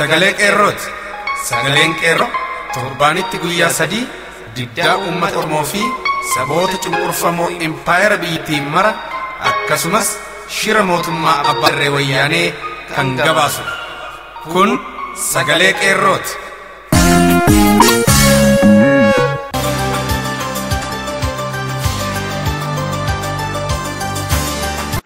sagalee qeerrooti. Sagaleen qeerroo torbaanitti guyyaa 3 diddaa uummata Oromoo fi saboota cunqurfamoo impaayera biyyattiin mara akkasumas shira mootummaa abbaa irree wayyaanee kan gabaasu. Kun sagalee qeerrooti.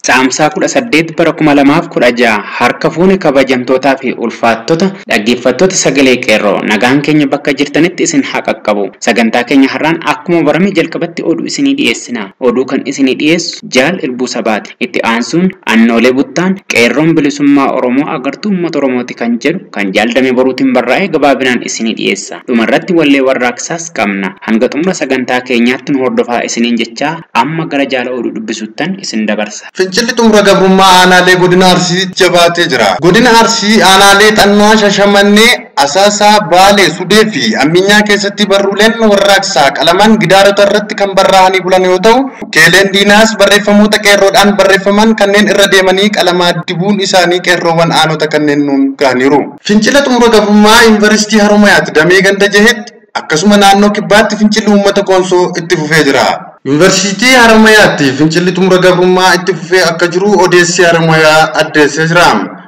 Caamsaa 18 bara 2016 harka fuune kabajamtootaa fi ulfaattota dhaggeeffattoota sagalee qeerroo nagaan keenya bakka jirtanitti isin haa qaqqabu. Sagantaa keenya har'aan akkuma barame jalqabatti oduu isinii dhiyeessina. Oduu kan isinii dhiyeessu Jaal Ilbuu Sabaati. Itti aansuun Annoolee Buttaan qeerroon bilisummaa Oromoo agartuu uummata Oromooti kan jedhu kan jaaldame boruutiin barraa'ee gabaabinaan isinii dhiyeessa. Dhumarratti wallee warraaqsaas qabna. Hanga xumura sagantaa keenyaatti nu hordofaa isiniin jechaa amma gara jaala oduu dubbisuuttan isin dabarsa. Fincilli xumura gabrummaa aanaalee godina Arsii jabaatee jira. Godina Arsii aanaalee Xannaa, Shashamannee, Asaasaa, Baalee, Sudee fi Amminyaa keessatti barruuleen warraaqsaa qalaman gidaarota irratti kan barraa'anii bulan yoo ta'u, keeleen diinaas barreeffamoota qeerroodhaan barreeffaman kanneen irra deemanii qalamaa dibuun isaanii qeerroowwan aanota kanneen nuun gahaniiru. Fincila xumura gabrummaa Yuunivarsiitii Haromayaatti damee ganda jahetti akkasuma naannoo kibbaatti fincilli uummata Koonsoo itti fufee jira. Yuunivarsiitii Haromayaatti fincilli xumura gabrummaa itti fufee akka jiru odeessi Haromayaa addeessee jira.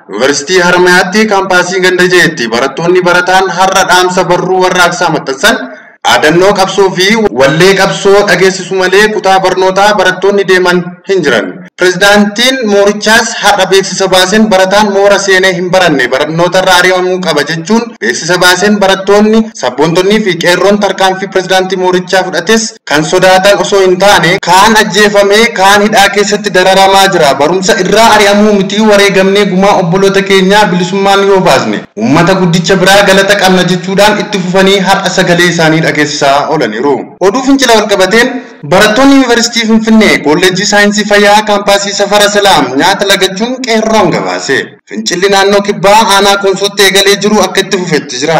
Yuunivarsiitii Haromayaatti kaampaasii ganda jaheetti barattoonni barataan har'a dhaamsa barruu warraaqsaa maxxansan dhaadannoo qabsoo fi wallee qabsoo dhageessisu malee kutaa barnootaa barattoonni deeman hin jiran. Pirezidaantiin moorichaas har'a beeksisa baaseen barataan moora seenee hin baranne barnoota irraa ari'amuu qaba jechuun beeksisa baaseen barattoonni sabboontonnii fi qeerroon tarkaanfii pirezidaantii moorichaa fudhates kan sodaatan osoo hin taane kaan ajjeefamee kaan hidhaa keessatti dararamaa jira. Barumsa irraa ari'amuu miti wareegamnee gumaa obboloota keenyaa bilisummaan yoo baasne uummata guddicha biraa galata qabna jechuudhaan itti fufanii har'a sagalee isaanii dhageessisaa oolaniiru. Oduu fincila walqabateen barattoonni Yuunivarsiitii Finfinnee Kolleejjii Saayinsii Fayyaa kaampaasii Safara Salaam nyaata lagachuun qeerroon gabaase. Fincilli naannoo kibbaa aanaa Koonsootti eegalee jiru akka itti fufetti jira.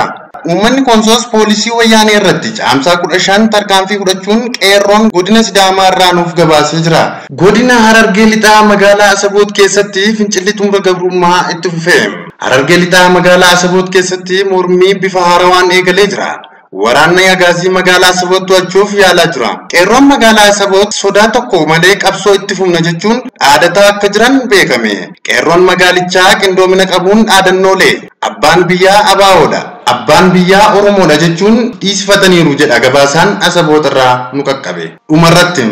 Uummanni Koonsoos poolisii wayyaanee irratti caamsaa 15 tarkaanfii fudhachuun qeerroon godina Sidaamaa irraa nuuf gabaasee jira. Godina Harargee Lixaa magaalaa Asaboot keessatti fincilli xumura gabrummaa itti fufee. Harargee Lixaa magaalaa Asaboot keessatti mormii bifa haarawaan eegalee jira. Waraanni Agaazii magaalaa Asaboot to'achuuf yaalaa jira. Qeerroon magaalaa Asaboot sodaa tokko malee qabsoo itti fufna jechuun dhaadataa akka jiran beekame. Qeerroon magaalichaa qindoomina qabuun dhaadannoolee abbaan biyyaa ABO'dha, abbaan biyyaa Oromoodha jechuun dhiisifataniiru jedha gabaasaan Asaboot irraa nu qaqqabe. Dhumarratti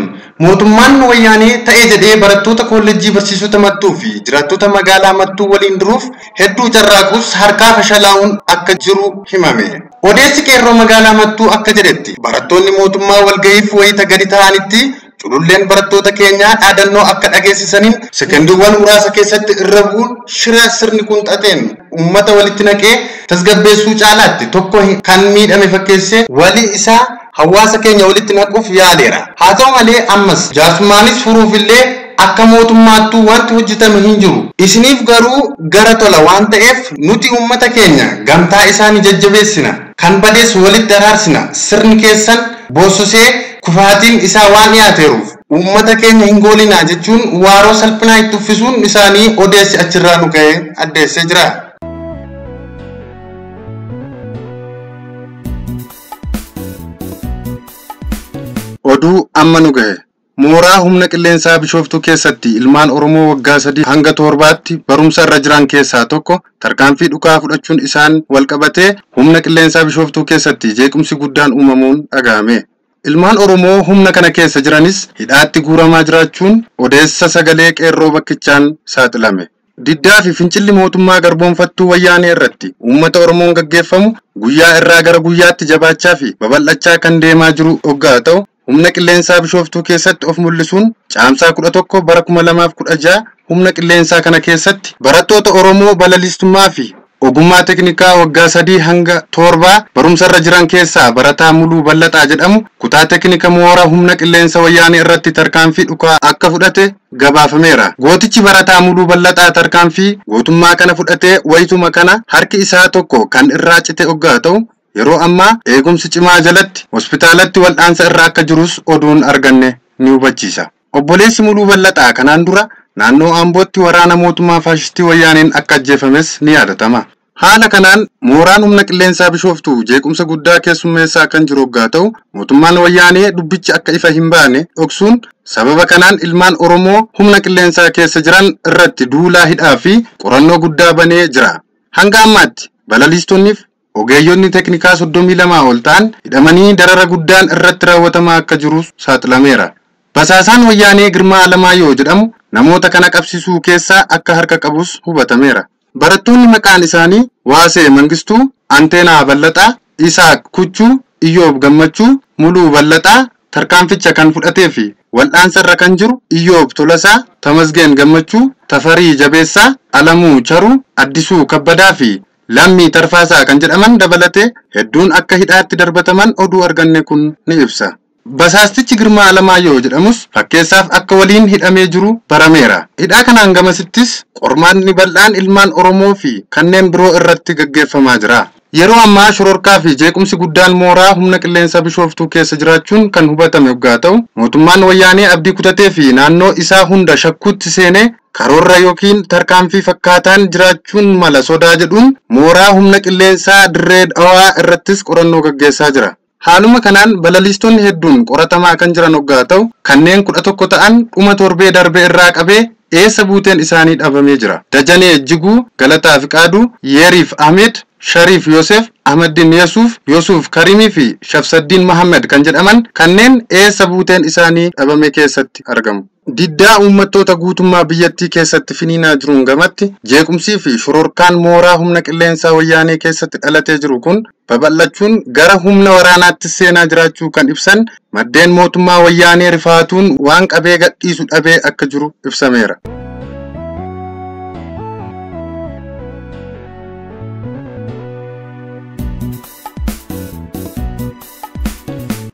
mootummaan wayyaanee ta'ee jedhee barattoota kolleejjii barsiisota Mattuu fi jiraattota magaalaa Mattuu waliin diruuf hedduu carraaqus harkaa fashalaa'uun akka jiru himame. Odeessi qeerroo magaalaa Mattuu akka jedhetti barattoonni mootummaa walga'iif wayita gadi ta'anitti cululleen barattoota keenyaa dhaadannoo akka dhageessisaniin sekondiiwwan muraasa keessatti irra bu'uun shira sirni kun xaxeen uummata walitti naqee tasgabbeessuu caalaatti tokko kan miidhame fakkeessee walii isaa hawaasa keenya walitti naquuf yaaleera. Haa ta'u malee ammas jaarsumaanis furuufillee akka mootummaattuu wanti hojjetame hin jiru. Isiniif garuu gara tola waan ta'eef nuti uummata keenya gamtaa isaanii jajjabeessina. Kan badees walitti daraarsina. Sirni keessan boossosee kufaatiin isaa waan dhiyaateeruuf uummata keenya hin goolinaa jechuun waaroo salphinaa itti uffisuun isaanii odeessi achirraa nu ga'ee addeessee jira. Oduu amma nu ga'e. Mooraa humna qilleensaa Bishooftuu keessatti ilmaan Oromoo waggaa 3 hanga 7tti barumsa irra jiran keessaa tokko tarkaanfii dhukaa fudhachuun isaan walqabatee humna qilleensaa Bishooftuu keessatti jeequmsi guddaan uumamuun dhaga'ame. Ilmaan Oromoo humna kana keessa jiranis hidhaatti guuramaa jiraachuun odeessa sagalee qeerroo bakkichaan saaxilame. Diddaa fi fincilli mootummaa garboonfattuu wayyaanee irratti uummata Oromoon gaggeeffamu guyyaa irraa gara guyyaatti jabaachaa fi babal'achaa kan deemaa jiru hoggaa ta'u humna qilleensaa Bishooftuu keessatti of mul'isuun caamsaa 11 bara 2016 humna qilleensaa kana keessatti barattoota Oromoo balaliistummaa fi ogummaa teknikaa waggaa 3 hanga 7 barumsa irra jiran keessaa barataa Muluu Ballaxaa jedhamu kutaa teknika mooraa humna qilleensa wayyaanee irratti tarkaanfii dhukaa akka fudhate gabaafameera. Gootichi barataa Muluu Ballaxaa tarkaanfii gootummaa kana fudhatee wayituma kana harki isaa tokko kan irraa cite hoggaa ta'u yeroo ammaa eegumsi cimaa jalatti hospitaalatti wal'aansa irra akka jirus oduun arganne ni hubachiisa. Obboleessi Muluu Ballaxaa kanaan dura naannoo Ambootti waraana mootummaa faashistii wayyaaneen akka ajjeefames ni yaadatama. Haala kanaan mooraan humna qilleensaa Bishooftuu jeequmsa guddaa keessummeessaa kan jiru hoggaa ta'u mootummaan wayyaanee dubbichi akka ifa hin baane dhoksuun sababa kanaan ilmaan Oromoo humna qilleensaa keessa jiran irratti duulaa hidhaa fi qorannoo guddaa banee jira. Hanga ammaatti balaliistonni ogeeyyonni teknikaa 32 ol ta'an hidhamanii darara guddaan irratti raawwatamaa akka jiru saaxilameera. Basaasaan wayyaanee Girmaa Alamaayyoo jedhamu namoota kana qabsiisuu keessaa akka harka qabus hubatameera. Barattoonni maqaan isaanii Waasee Mangistuu, Anteenaa Ballaxaa, Isaaq Kuchuu, Iyyoob Gammachuu, Muluu Ballaxaa tarkaanficha kan fudhatee fi wal'aansa irra kan jiru Iyyoob Tolasaa, Tamasgeen Gammachuu, Tafarii Jabeessaa, Alamuu Charuu, Addisuu Kabbadaa fi Lammii Tarfaasaa kan jedhaman dabalatee hedduun akka hidhaatti darbataman oduu arganne kun ni ibsa. Basaastichi Girmaa Alamaayyoo jedhamus fakkeessaaf akka waliin hidhamee jiru barameera. Hidhaa kanaan gamasittis qormaanni bal'aan ilmaan Oromoo fi kanneen biroo irratti gaggeeffamaa jira. Yeroo ammaa shororkaa fi jeequmsi guddaan mooraa humna qilleensaa Bishooftuu keessa jiraachuun kan hubatame hoggaa ta'u mootummaan wayyaanee abdii kutatee fi naannoo isaa hunda shakkuutti seenee karoorra yookiin tarkaanfii fakkaataan jiraachuun mala sodaa jedhuun mooraa humna qilleensaa Dirree Dhawaa irrattis qorannoo gaggeessaa jira. Haaluma kanaan balaliistonni hedduun qoratamaa kan jiran hoggaa ta'u kanneen 11 ta'an dhuma torbee darbee irraa qabee eessa buuteen isaanii dhabamee jira. Dajanee Jiguu, Galataa Fiqaaduu, Yeeriif Ahmed, Shariif Yosef, Ahmaddin Yusuf Karimii fi Shafsaddiin Muhammad kan jedhaman kanneen eessa buuteen isaanii dhabame keessatti argamu. Diddaa uummattoota guutummaa biyyattii keessatti finiinaa jiruun gamatti jeequmsii fi shororkaan mooraa humna qilleensaa wayyaanee keessatti dhalatee jiru kun babal'achuun gara humna waraanaatti seenaa jiraachuu kan ibsan maddeen mootummaa wayyaanee rifaatuun waan qabee gadhiisu dhabee akka jiru ibsameera.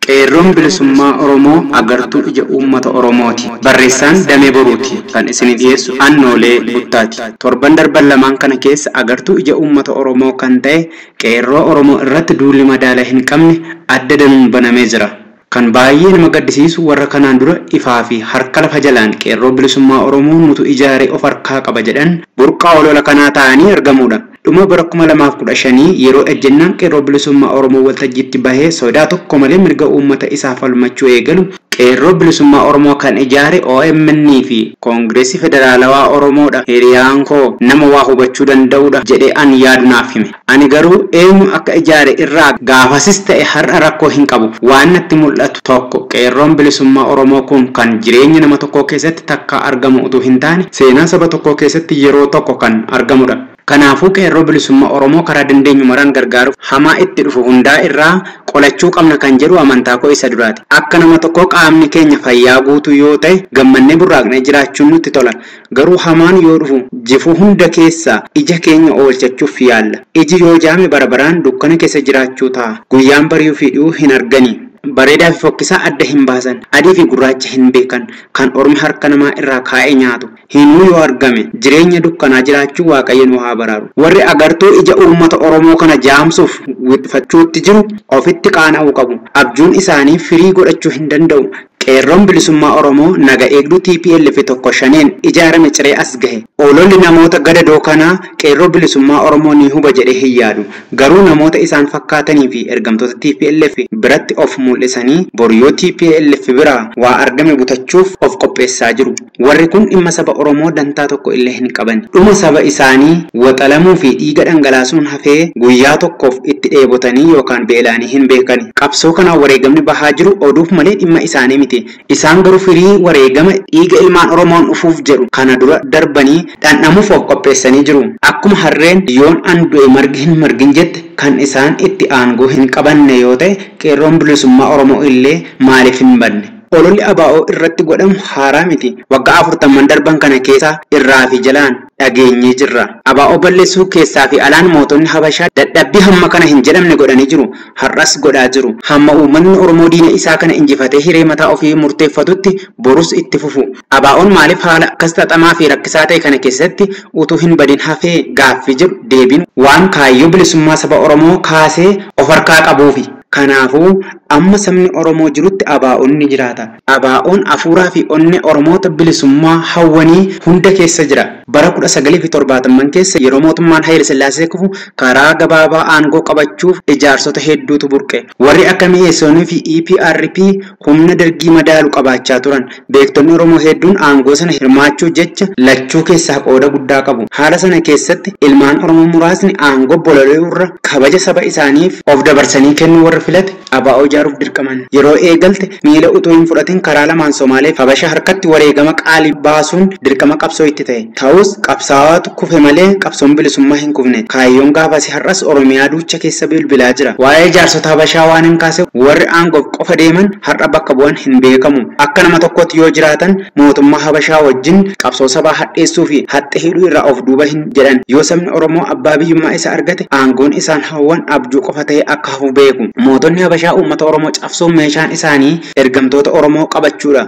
Qeerroon bilisummaa Oromoo agartuu ija uummata Oromooti. Barreessaan Damee Boruuti kan isin dhiyeessu Annoolee Buttaati. Torban darban lamaan kana keessa agartuu ija uummata Oromoo kan ta'e qeerroo Oromoo irratti duulli madaala hin qabne adda danuun banamee jira. Kan baay'ee nama gaddisiisu warra kanaan dura ifaa fi harka lafa jalaan qeerroo bilisummaa Oromoo nutu ijaaree of harkaa qaba jedhan burqaa olola kanaa ta'anii argamuudha. Dhuma bara 2015 yeroo ejjennaan qeerroo bilisummaa Oromoo waltajjiitti bahee sodaa tokko malee mirga uummata isaa falmachuu eegalu qeerroo bilisummaa Oromoo kan ijaare OMN fi Koongireesii Federaalawaa Oromoodha. Hiriyaan koo nama waa hubachuu danda'udha jedhee an yaadu naaf hime. Ani garuu eenyu akka ijaare irraa gaafasis ta'e har'a rakkoo hin qabu. Waan natti mul'atu tokko qeerroon bilisummaa Oromoo kun kan jireenya nama tokko keessatti takka argamu utuu hin taane seenaa saba tokko keessatti yeroo tokko kan argamudha. Kanaafuu qeerroo bilisummaa Oromoo karaa dandeenyu maraan gargaaruuf hamaa itti dhufu hundaa irraa qolachuu qabna kan jedhu amantaa koo isa duraati. Akka nama tokko qaamni keenya fayyaa guutuu yoo ta'e gammannee burraaqnee jiraachuun nutti tola. Garuu hamaan yoo dhufu jifuu hunda keessaa ija keenya oolchachuuf yaalla. Iji yoo jaame barabaraan dukkana keessa jiraachuu ta'a. Guyyaan bari'uu fi dhiyuu hin argani. Bareedaa fi fokkisaa adda hin baasan, adii fi gurraacha hin beekan, kan ormi harka namaa irraa kaa'ee nyaatu. Hinuu yoo argame jireenya dukkanaa jiraachuu Waaqayyo nu haa baraaru. Warri agartuu ija uummata Oromoo kana jaamsuuf wixfachuutti jiru ofitti qaana'uu qabu. Abjuun isaanii firii godhachuu hin danda'u. Qeerroon bilisummaa Oromoo naga eegduu TPLF tokko shaneen ijaarame ciree as gahe. Ololli namoota gadadoo kanaa qeerroo bilisummaa Oromoo ni huba jedhee hin yaadu. Garuu namoota isaan fakkaatanii fi ergamtoota TPLF biratti of mul'isanii boriyoo TPLF biraa waa argame butachuuf of qopheessaa jiru. Warri kun dhimma saba Oromoo dantaa tokko illee hin qaban. Dhuma saba isaanii waxalamuu fi dhiiga dhangalaasuun hafee guyyaa tokkoof itti dheebotanii yookaan beelaanii hin beekani. Qabsoo kanaan wareegamni bahaa jiru oduuf malee dhimma isaanii miti. Isaan garuu firii wareegama dhiiga ilmaan Oromoon dhufuuf jedhu kana dura darbanii dhandhamuuf of qopheessanii jiru. Akkuma harreen yoon an du'e margi hin margin jette kan isaan itti aangoo hin qabanne yoo ta'e qeerroon bilisummaa Oromoo illee maaliif hin banne? Ololli ABO irratti godhamu haaraa miti. Waggaa 40 darban kana keessa irraa fi jalaan dhageenyee jirra. ABO balleessuu keessaa fi alaan mootonni Habashaa dadhabbii hamma kana hin jedhamne godhanii jiru. Har'as godhaa jiru. Hamma uummanni Oromoo diina isaa kana injifatee hiree mataa ofii murteeffatutti borus itti fufu. ABO'n maaliif haala akkas xaxamaa fi rakkisaa ta'e kana keessatti utuu hin badin hafee gaaffii jiru deebiin waan kaayyoo bilisummaa saba Oromoo kaasee of harkaa qabuufi. Kanaafuu amma sabni Oromoo jirutti ABO'n ni jiraata. ABO'n afuuraa fi onnee Oromoota bilisummaa hawwanii hunda keessa jira. Bara 1970 keessa yeroo mootummaan Haayile Sillaasee kufu karaa gabaabaa aangoo qabachuuf ijaarsota hedduutu burqe. Warri akka mi'eessonnii fi EPRP humna dargii madaalu qabaachaa turan. Beektonni Oromoo hedduun aangoo sana hirmaachuu jecha lachuu keessaa qooda guddaa qabu. Haala sana keessatti ilmaan Oromoo muraasni aangoo bololuu irra kabaja saba isaaniif of dabarsanii kennuu warra filate ABO ijaaruuf dirqaman. Yeroo eegalte miila utuu hin fudhatin karaa lamaan Somaaleef Habasha harkatti wareegama qaalii baasuun dirqama qabsoo itti ta'e. Ta'us qabsaa'aatu kufe malee qabsoon bilisummaa hin kufne. Kaayyoon gaafasi har'as Oromiyaa duucha keessa bilbilaa jira. Waa'ee jaarsota Habashaa waan hin kaase warri aangoof qofa deeman har'a bakka bu'an hin beekamu. Akka nama tokkotti yoo jiraatan mootummaa Habashaa wajjin qabsoo sabaa hadheessuu fi haxxe hidhuu irraa of duuba hin jedhan. Yoo sabni Oromoo abbaa biyyummaa isa argate aangoon isaan hawwan abjuu qofa ta'e akka hafu beeku. Mootonni Habashaa uummata Oromoo cabsuun meeshaan isaanii ergamtoota Oromoo qabachuudha.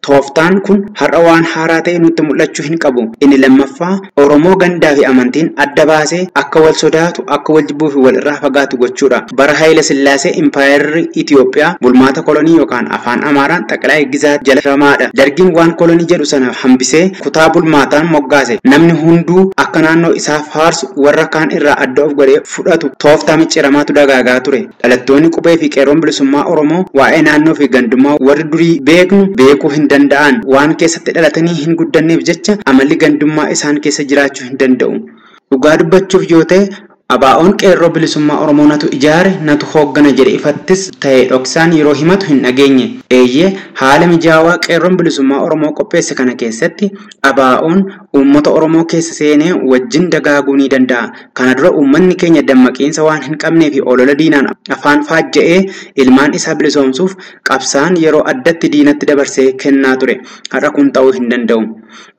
Tooftaan kun har'a waan haaraa ta'e nutti mul'achuu hin qabu. Inni lammaffaa Oromoo gandaa fi amantiin adda baasee akka wal sodaatu, akka wal jibbuu fi wal irraa fagaatu gochuudha. Bara Haayile Sillaasee Impaayerri Itiyoophiyaa bulmaata kolonii yookaan afaan Amaaraan xaqilaa gizaat jala ramaadha. Dargiin waan kolonii jedhu sana hambisee kutaa bulmaataan moggaase. Namni hunduu akka naannoo isaa faarsu warra kaan irraa adda of godhee fudhatu tooftaa micciiramaatu dagaagaa ture. Dhalattoonni qubee fi qeerroon bilisummaa Oromoo waa'ee naannoo fi gandummaa warri durii beekuu hin danda'an waan keessatti dhalatanii hin guddanneef jecha amalli gandummaa isaan keessa jiraachuu hin danda'u. Dhugaa dubbachuuf yoo ta'e ABO'n qeerroo bilisummaa Oromoo natu ijaare natu hooggana jedhe ifattis ta'e dhoksaan yeroo himatu hin dhageenye. Eeyyee haala mijaawaa qeerroon bilisummaa Oromoo qopheesse kana keessatti ABO'n uummata Oromoo keessa seenee wajjin dagaaguu ni danda'a. Kana dura uummanni keenya dammaqiinsa waan hin qabnee fi olola diinaan afaan faajja'ee ilmaan isaa bilisoomsuuf qabsaan yeroo addatti diinatti dabarsee kennaa ture. Har'a kun ta'uu hin danda'u.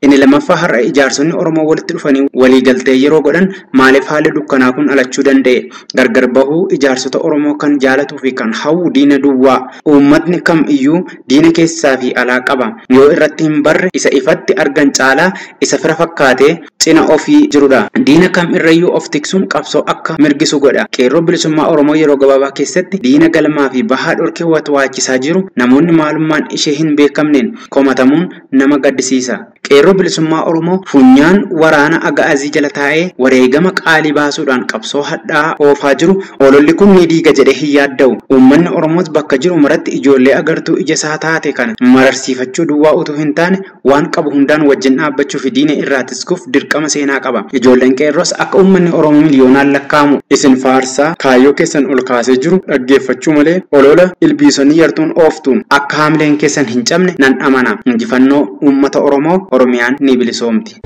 Inni lammaffaa har'a ijaarsonni Oromoo walitti dhufanii waliigaltee yeroo godhan maaliif haalli dukkanaa kun alachuu danda'e? Gargar bahuu ijaarsota Oromoo kan jaalatuu fi kan hawwu diina duwwaa. Uummatni kam iyyuu diina keessaa fi alaa qaba. Yoo irratti hin barre isa ifatti argan caalaa isa fira fakkaatee cina ofii jirudha. Diina kam irrayyuu of tiksuun qabsoo akka mirgisu godha. Qeerroo bilisummaa Oromoo yeroo gabaabaa keessatti diina galmaa fi bahaa dhorkee waachisaa jiru namoonni maalummaan ishee hin beekamneen komatamuun nama gaddisiisa. Qeerroo bilisummaa Oromoo funyaan waraana Agaazii jala taa'ee wareegama qaalii baasuudhaan qabsoo hadhaa oofaa jiru ololli kun ni diiga jedhee hin yaadda'u. Uummanni Oromoos bakka jiru maratti ijoollee agartuu ija isaa taate kana mararsiifachuu duwwaa utuu hin taane waan qabu hundaan wajjin dhaabbachuu fi diina irraa tiskuuf dirqama seenaa qaba. Ijoolleen qeerroos akka uummanni Oromoo miliyoonaan lakkaa'amu isin faarsaa kaayyoo keessan ol kaasee jiru dhaggeeffachuu malee olola ilbiisonni yartuun ooftuun akka haamileen keessan hin cabne nan amana. Injifannoo uummata Oromoo Oromiyaan ni bilisoomti.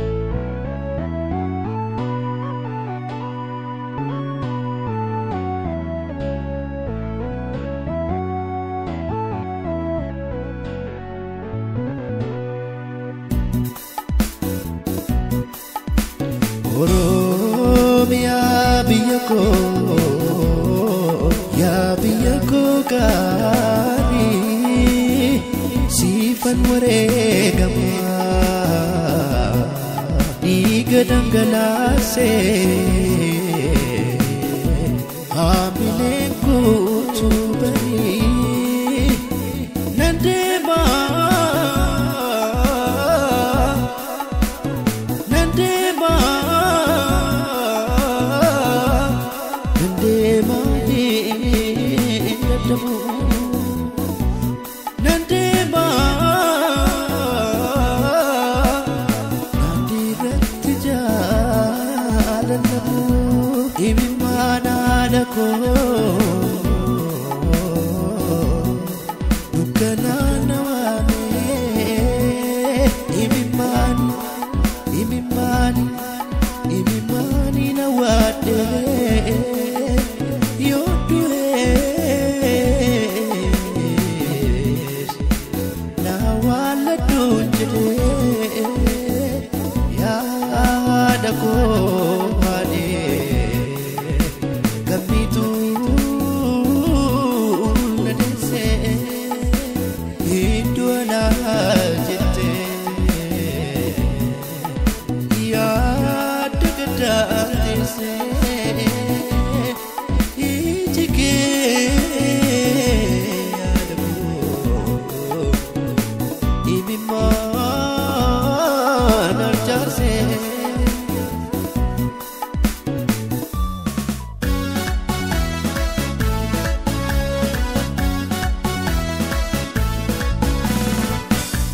Oromiyaa biyya koo yaa biyya koo gaarii siifan wareegama dhiiga dhangalaasee haamileen guutuu banii nan deemaa Kamitu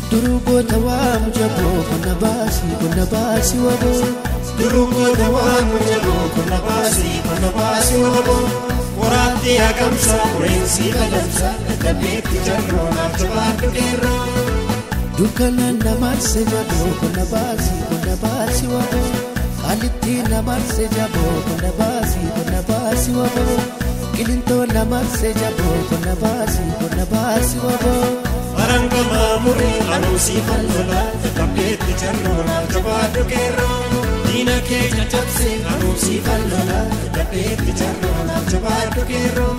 Durugo tawam jabo kuna basi wabo Durugo tawam jabo kuna basi wabo Warati agamsa urensi kalamsa Kabeti jarro na jabatu kero Dukana namarse jabo kuna basi wabo Aliti namarse jabo kuna basi wabo Kilinto namarse jabo kuna basi wabo Aranga mamuri anusi fallola Kabeti jarro na jabatu kero Dina ke jajabse anusi fallola Kabeti jarro na jabatu kero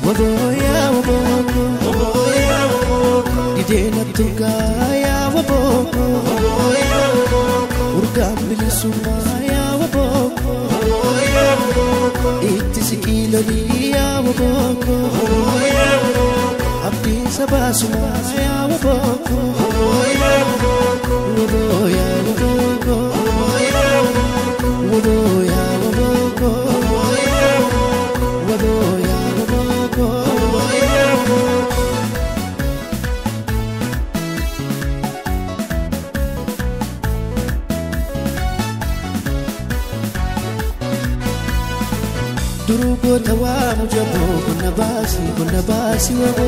Waboya waboko Didena tugaya waboko Urgam bilisumaya waboko Ittisikiloniya waboko Abdi sabasumaya waboko Waboya waboko Waboya waboko Waboya waboko Durugo tawamu jabo kuna basi wabo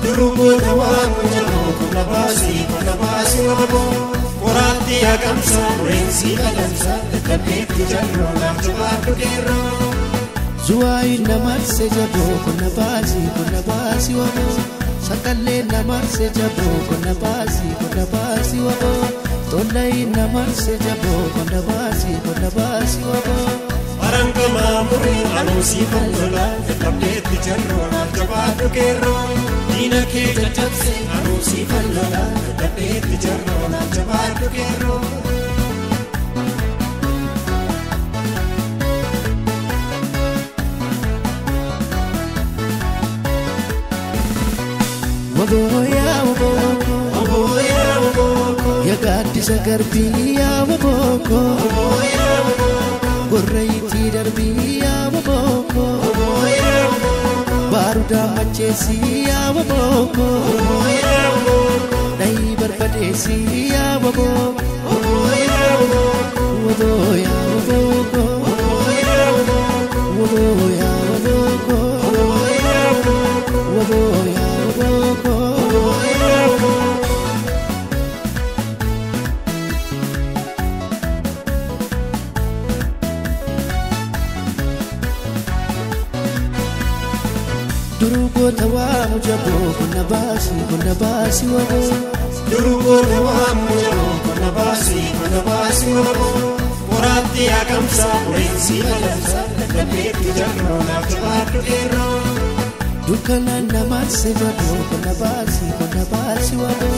Durugo tawamu jabo kuna basi wabo Warati agamsa urensi kalamsa Kabeti jarro na jabatu kero Zuwai namarse jabo kuna basi wabo Sakale namarse jabo kuna basi wabo Tolai namarse jabo kuna basi wabo Aranga mamuri anusi fallola Kabeti jarro na jabatu kero Dina ke jajabse anusi fallola Kabeti jarro na jabatu kero Waboya waboko Yagadisa garbiya waboko Gorraiti darbiya waboko Baruda machesiya waboko Nai barbadesiya waboko Waboya waboko Waboya waboko Waboya waboko Durugo tawamu jabo kuna basi wabo Durugo tawamu jabo kuna basi wabo Warati agamsa urensi kalamsa Kabeti jarro na jabatu kero Dukana namarse jabo kuna basi wabo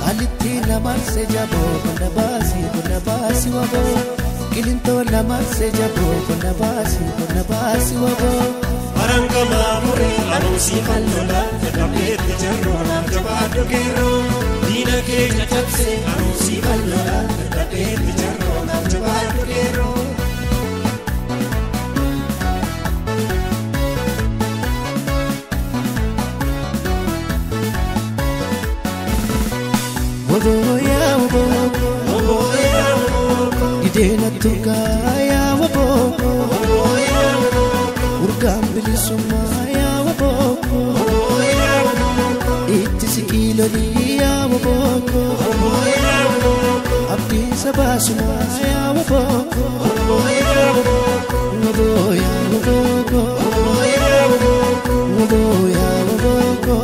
Aliti namarse jabo kuna basi wabo Kilinto namarse jabo kuna basi wabo Aranga mamuri anusi fallola Kabeti jarro na jabatu kero Dina ke jajabse anusi fallola Kabeti jarro na jabatu kero Waboya waboko Didena tugaya waboko Urgam bilisumaya waboko Ittisikiloniya waboko Abdi sabasumaya waboko Waboya waboko Waboya waboko Waboya waboko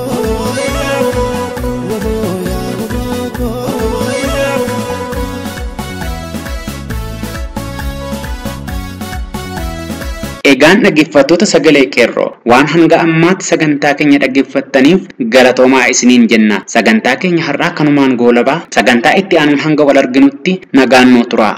Egaan dhaggeeffattoota sagalee qeerroo waan hanga ammaatti sagantaa keenya dhaggeeffattaniif galatoomaa isiniin jenna. Sagantaa keenya har'aa kanumaan goolabaa sagantaa itti aanuun hanga wal arginutti nagaan nuu turaa.